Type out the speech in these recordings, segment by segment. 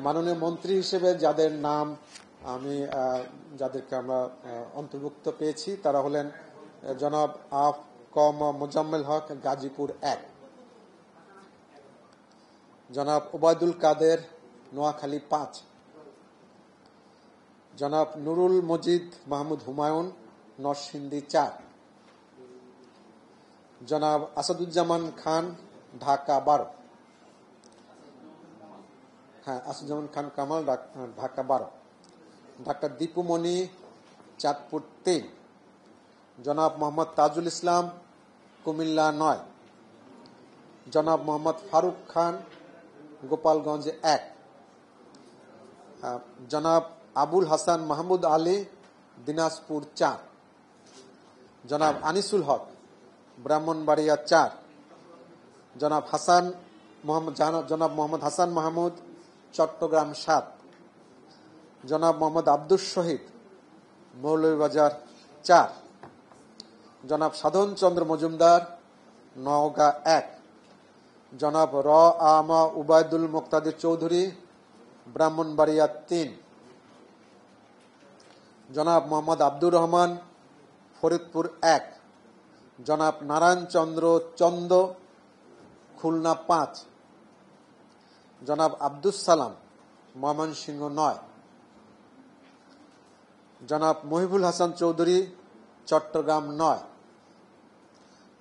মাননীয় মন্ত্রী হিসেবে যাদের নাম যাদেরকে আমরা অন্তর্ভুক্ত পেয়েছি তারা হলেন জনাব আফ কম মোজাম্মেল হক, গাজীপুর 1, জনাব ওবায়দুল কাদের, নোয়াখালী 5, জনাব নুরুল মজিদ মাহমুদ হুমায়ুন, নরসিংদী 4, জনাব আসাদুজ্জামান খান, ঢাকা 12, আসাদুজ্জামান খান কামাল, ঢাকা 12, ডাক্তার দীপুমণি, চাঁদপুর 3, জনাব মোহাম্মদ তাজুল ইসলাম, কুমিল্লা 9, জনাব মোহাম্মদ ফারুক খান, গোপালগঞ্জ 1, জনাব আবুল হাসান মাহমুদ আলী, দিনাজপুর 4, জনাব আনিসুল হক, ব্রাহ্মণবাড়িয়া 4, জনাব মোহাম্মদ হাসান মাহমুদ, চট্টগ্রাম 7, জনাব মোহাম্মদ আব্দুস শহীদ, মৌলভীবাজার 4, জনাব সাধন চন্দ্র মজুমদার, নওগাঁ 1, জনাব আমা উবায়দুল মুক্তাদির চৌধুরী, ব্রাহ্মণবাড়িয়া 3, জনাব মোহাম্মদ আব্দুর রহমান, ফরিদপুর 1, জনাব নারায়ণ চন্দ্র চন্দ, খুলনা 5, জনাব আব্দুস সালাম, ময়মনসিংহ 9, জনাব মহিবুল হাসান চৌধুরী, চট্টগ্রাম 9,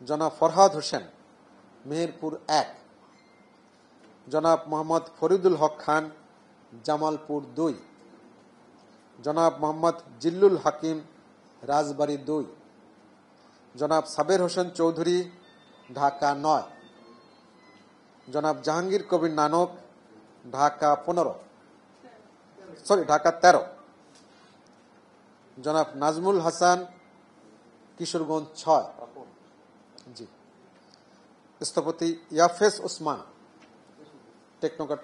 জনাব ফরহাদ হোসেন, মেহেরপুর 1, জনাব মোহাম্মদ ফরিদুল হক খান, জামালপুর 2, জনাব মোহাম্মদ জিল্লুল হাকিম, রাজবাড়ী 2, জনাব সাবের হোসেন চৌধুরী, ঢাকা 9, জনাব জাহাঙ্গীর কবির নানক, ঢাকা 13, জনাব নাজমুল হাসান, কিশোরগঞ্জ 6, জি, স্থপতি ইয়াফেস ওসমান, টেকনোক্রাট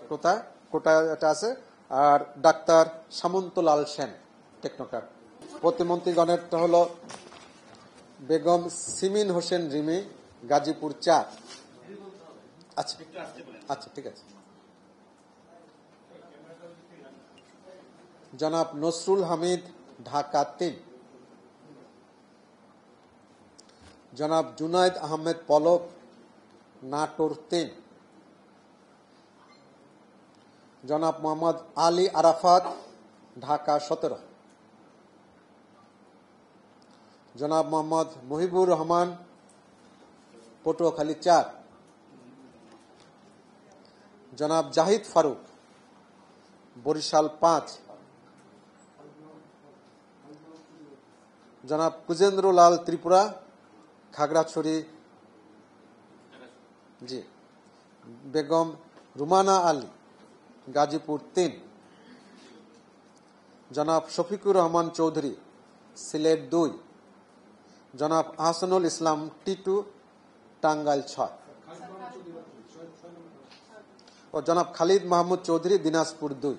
কোটায় এটা আছে, আর ডাক্তার সামন্তলাল সেন, টেকনোক্রাট। প্রতিমন্ত্রীগণেরটা হল বেগম সিমিন হোসেন রিমি, গাজীপুর 4, আচ্ছা ঠিক আছে, জনাব নসরুল হামিদ, ঢাকা 3, জনাব জুনাইদ আহমেদ পলক, নাটোর 3, জনাব মোহাম্মদ আলী আরাফাত, ঢাকা 17, জনাব মোহাম্মদ মহিবুর রহমান, পটুয়াখালী 4, জনাব জাহিদ ফারুক, বরিশাল 5, জনাব কুজেন্দ্র লাল ত্রিপুরা, খাগড়াছড়ি, জি, বেগম রুমানা আলী, গাজীপুর 3, জনাব শফিকুর রহমান চৌধুরী, সিলেট 2, জনাব আহসানুল ইসলাম টিটু, টাঙ্গাইল 6, ও জনাব খালিদ মাহমুদ চৌধুরী, দিনাজপুর 2।